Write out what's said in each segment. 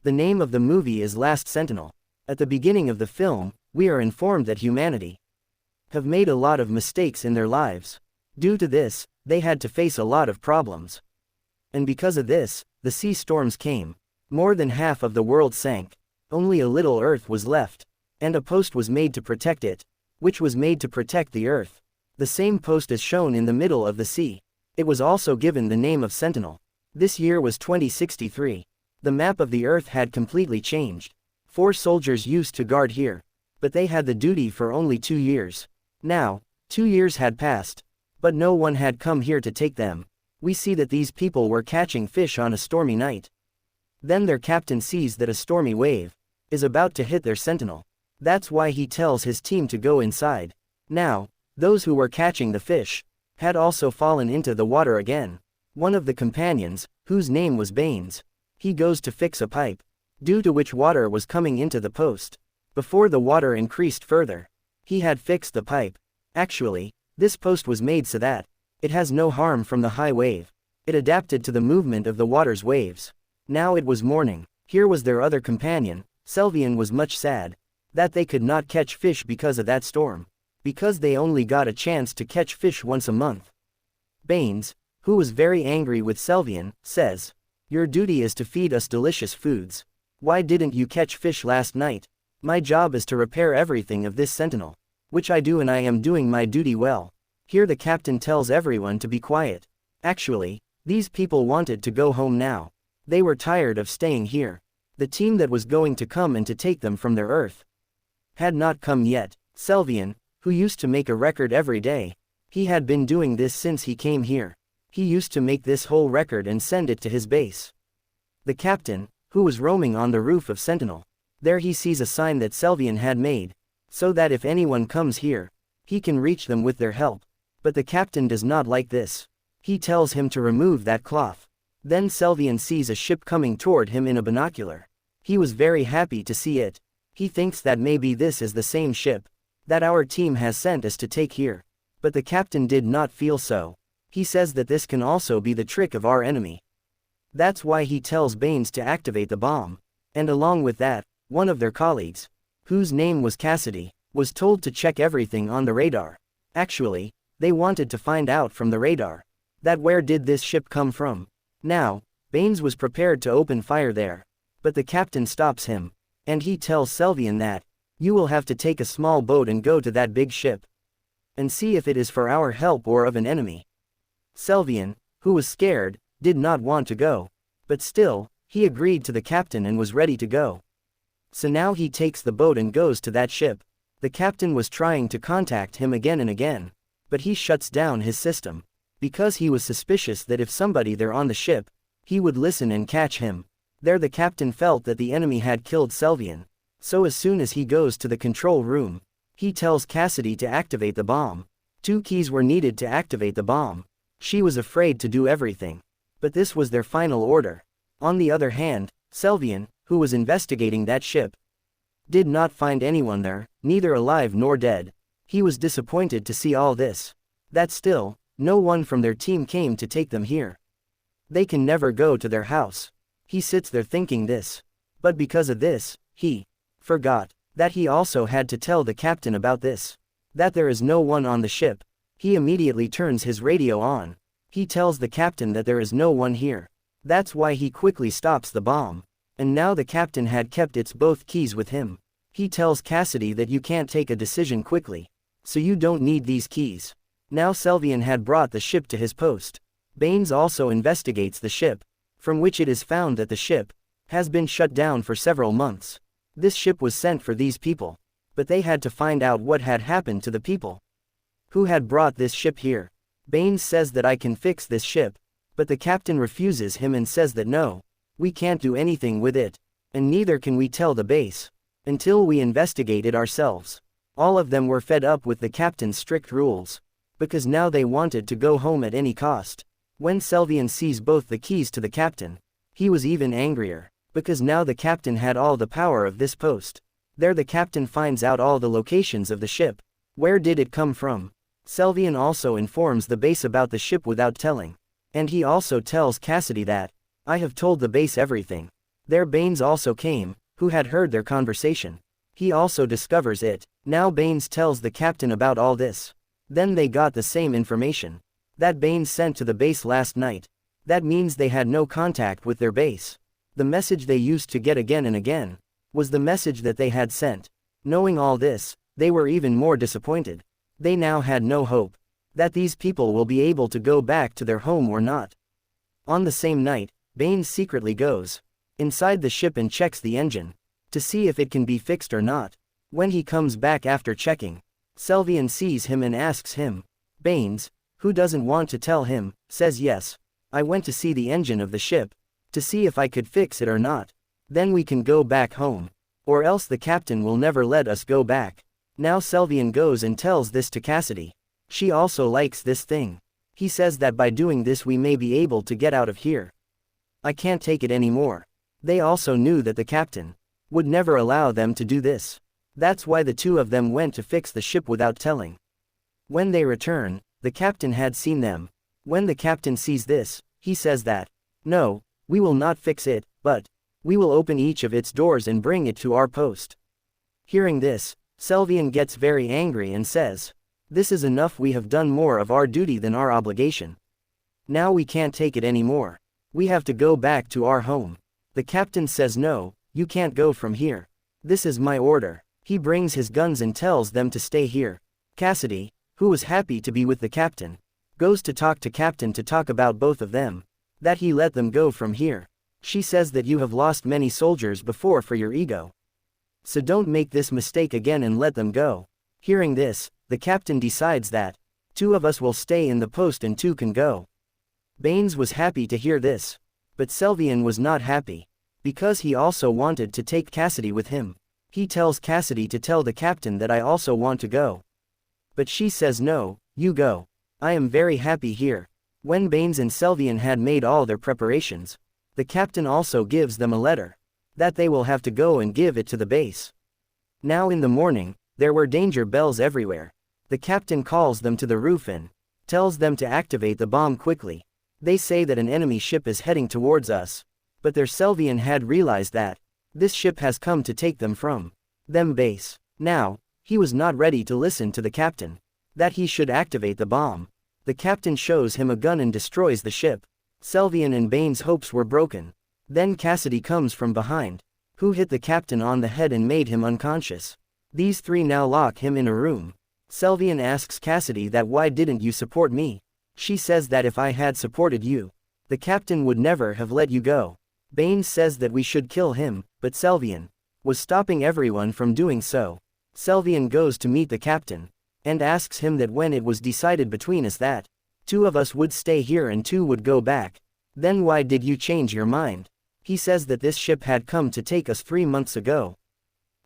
The name of the movie is Last Sentinel. At the beginning of the film, we are informed that humanity have made a lot of mistakes in their lives. Due to this, they had to face a lot of problems. And because of this, the sea storms came. More than half of the world sank. Only a little Earth was left. And a post was made to protect it, which was made to protect the Earth. The same post is shown in the middle of the sea. It was also given the name of Sentinel. This year was 2063. The map of the Earth had completely changed. 4 soldiers used to guard here. But they had the duty for only 2 years. Now, 2 years had passed. But no one had come here to take them. We see that these people were catching fish on a stormy night. Then their captain sees that a stormy wave is about to hit their sentinel. That's why he tells his team to go inside. Now, those who were catching the fish had also fallen into the water again. One of the companions, whose name was Baines, he goes to fix a pipe, due to which water was coming into the post. Before the water increased further, he had fixed the pipe. Actually, this post was made so that it has no harm from the high wave. It adapted to the movement of the water's waves. Now it was morning. Here was their other companion. Selvian was much sad that they could not catch fish because of that storm, because they only got a chance to catch fish once a month. Baines, who was very angry with Selvian, says, "Your duty is to feed us delicious foods. Why didn't you catch fish last night? My job is to repair everything of this sentinel, which I do, and I am doing my duty well." Here the captain tells everyone to be quiet. Actually, these people wanted to go home now. They were tired of staying here. The team that was going to come and to take them from their Earth had not come yet. Selvian, who used to make a record every day, he had been doing this since he came here. He used to make this whole record and send it to his base. The captain, who was roaming on the roof of Sentinel, there he sees a sign that Selvian had made, so that if anyone comes here, he can reach them with their help. But the captain does not like this. He tells him to remove that cloth. Then Selvian sees a ship coming toward him in a binocular. He was very happy to see it. He thinks that maybe this is the same ship that our team has sent us to take here. But the captain did not feel so. He says that this can also be the trick of our enemy. That's why he tells Baines to activate the bomb. And along with that, one of their colleagues, whose name was Cassidy, was told to check everything on the radar. Actually, they wanted to find out from the radar that where did this ship come from. Now, Baines was prepared to open fire there. But the captain stops him. And he tells Selvian that, "You will have to take a small boat and go to that big ship and see if it is for our help or of an enemy." Selvian, who was scared, did not want to go. But still, he agreed to the captain and was ready to go. So now he takes the boat and goes to that ship. The captain was trying to contact him again and again, but he shuts down his system, because he was suspicious that if somebody there on the ship, he would listen and catch him. There the captain felt that the enemy had killed Selvian. So as soon as he goes to the control room, he tells Cassidy to activate the bomb. 2 keys were needed to activate the bomb. She was afraid to do everything. But this was their final order. On the other hand, Selvian, who was investigating that ship, did not find anyone there, neither alive nor dead. He was disappointed to see all this. That still, no one from their team came to take them here. They can never go to their house. He sits there thinking this. But because of this, he forgot that he also had to tell the captain about this. That there is no one on the ship. He immediately turns his radio on. He tells the captain that there is no one here. That's why he quickly stops the bomb. And now the captain had kept its both keys with him. He tells Cassidy that you can't take a decision quickly. So you don't need these keys. Now Selvian had brought the ship to his post. Baines also investigates the ship, from which it is found that the ship has been shut down for several months. This ship was sent for these people. But they had to find out what had happened to the people who had brought this ship here. Baines says that I can fix this ship. But the captain refuses him and says that no, we can't do anything with it. And neither can we tell the base until we investigate it ourselves. All of them were fed up with the captain's strict rules, because now they wanted to go home at any cost. When Selvian sees both the keys to the captain, he was even angrier, because now the captain had all the power of this post. There the captain finds out all the locations of the ship. Where did it come from? Selvian also informs the base about the ship without telling. And he also tells Cassidy that, I have told the base everything. There Baines also came, who had heard their conversation. He also discovers it. Now Baines tells the captain about all this. Then they got the same information that Baines sent to the base last night. That means they had no contact with their base. The message they used to get again and again was the message that they had sent. Knowing all this, they were even more disappointed. They now had no hope that these people will be able to go back to their home or not. On the same night, Baines secretly goes inside the ship and checks the engine to see if it can be fixed or not. When he comes back after checking, Selvian sees him and asks him. Baines, who doesn't want to tell him, says yes. I went to see the engine of the ship to see if I could fix it or not. Then we can go back home. Or else the captain will never let us go back. Now Selvian goes and tells this to Cassidy. She also likes this thing. He says that by doing this we may be able to get out of here. I can't take it anymore. They also knew that the captain would never allow them to do this. That's why the two of them went to fix the ship without telling. When they return, the captain had seen them. When the captain sees this, he says that, no, we will not fix it, but we will open each of its doors and bring it to our post. Hearing this, Selvian gets very angry and says, this is enough, we have done more of our duty than our obligation. Now we can't take it anymore. We have to go back to our home. The captain says no, you can't go from here. This is my order. He brings his guns and tells them to stay here. Cassidy, who was happy to be with the captain, goes to talk to captain to talk about both of them, that he let them go from here. She says that you have lost many soldiers before for your ego. So don't make this mistake again and let them go. Hearing this, the captain decides that two of us will stay in the post and two can go. Baines was happy to hear this. But Selvian was not happy, because he also wanted to take Cassidy with him. He tells Cassidy to tell the captain that I also want to go. But she says no, you go. I am very happy here. When Baines and Selvian had made all their preparations, the captain also gives them a letter that they will have to go and give it to the base. Now in the morning, there were danger bells everywhere. The captain calls them to the roof and tells them to activate the bomb quickly. They say that an enemy ship is heading towards us, but their Selvian had realized that this ship has come to take them from them base. Now, he was not ready to listen to the captain that he should activate the bomb. The captain shows him a gun and destroys the ship. Selvian and Baines' hopes were broken. Then Cassidy comes from behind, who hit the captain on the head and made him unconscious. These three now lock him in a room. Selvian asks Cassidy that why didn't you support me? She says that if I had supported you, the captain would never have let you go. Baines says that we should kill him, but Selvian was stopping everyone from doing so. Selvian goes to meet the captain and asks him that when it was decided between us that two of us would stay here and two would go back, then why did you change your mind? He says that this ship had come to take us 3 months ago.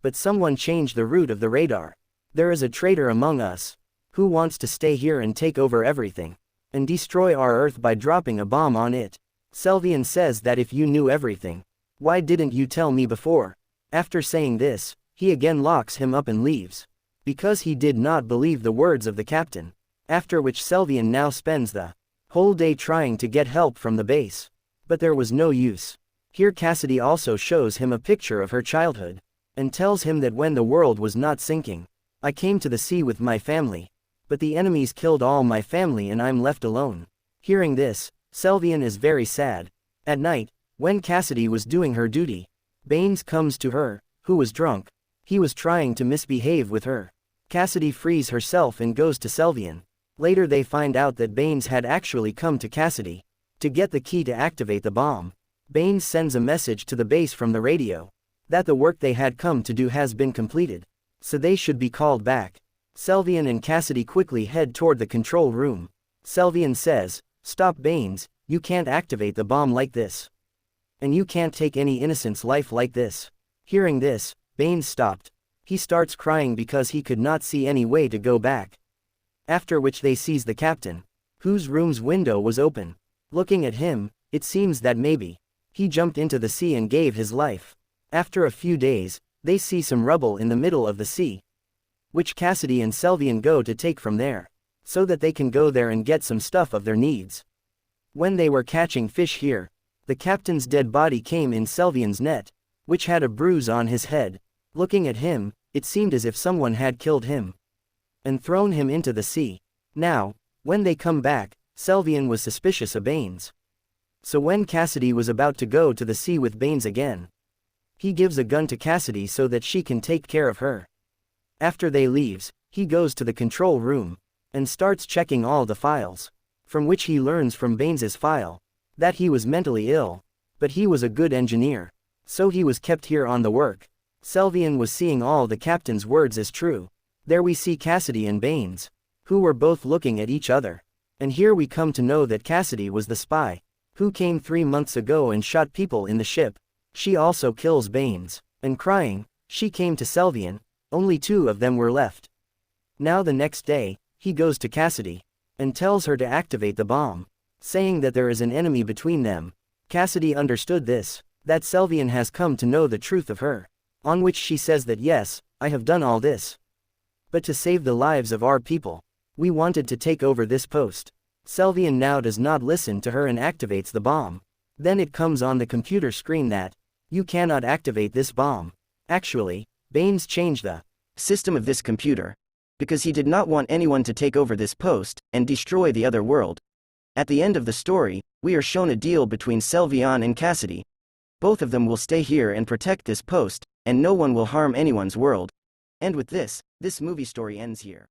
But someone changed the route of the radar. There is a traitor among us who wants to stay here and take over everything and destroy our Earth by dropping a bomb on it. Selvian says that if you knew everything, why didn't you tell me before? After saying this, he again locks him up and leaves, because he did not believe the words of the captain. After which Selvian now spends the whole day trying to get help from the base. But there was no use. Here Cassidy also shows him a picture of her childhood, and tells him that when the world was not sinking, I came to the sea with my family, but the enemies killed all my family and I'm left alone. Hearing this, Selvian is very sad. At night, when Cassidy was doing her duty, Baines comes to her, who was drunk. He was trying to misbehave with her. Cassidy frees herself and goes to Selvian. Later they find out that Baines had actually come to Cassidy to get the key to activate the bomb. Baines sends a message to the base from the radio that the work they had come to do has been completed, so they should be called back. Selvian and Cassidy quickly head toward the control room. Selvian says, "Stop Baines, you can't activate the bomb like this. And you can't take any innocent's life like this." Hearing this, Baines stopped. He starts crying because he could not see any way to go back. After which they sees the captain, whose room's window was open. Looking at him, it seems that maybe he jumped into the sea and gave his life. After a few days, they see some rubble in the middle of the sea, which Cassidy and Selvian go to take from there, so that they can go there and get some stuff of their needs. When they were catching fish here, The captain's dead body came in Selvian's net, which had a bruise on his head. Looking at him, it seemed as if someone had killed him and thrown him into the sea. Now, when they come back, Selvian was suspicious of Baines. So when Cassidy was about to go to the sea with Baines again, he gives a gun to Cassidy so that she can take care of her. After they leaves, he goes to the control room and starts checking all the files, from which he learns from Baines's file that he was mentally ill, but he was a good engineer, so he was kept here on the work. Selvian was seeing all the captain's words as true. There we see Cassidy and Baines, who were both looking at each other. And here we come to know that Cassidy was the spy who came 3 months ago and shot people in the ship. She also kills Baines, and crying, she came to Selvian. Only 2 of them were left. Now the next day, he goes to Cassidy and tells her to activate the bomb, saying that there is an enemy between them. Cassidy understood this, that Selvian has come to know the truth of her, on which she says that yes, I have done all this, but to save the lives of our people, we wanted to take over this post. Selvian now does not listen to her and activates the bomb. Then it comes on the computer screen that, you cannot activate this bomb. Actually, Baines changed the system of this computer, because he did not want anyone to take over this post and destroy the other world. At the end of the story, we are shown a deal between Selvian and Cassidy. Both of them will stay here and protect this post, and no one will harm anyone's world. And with this movie story ends here.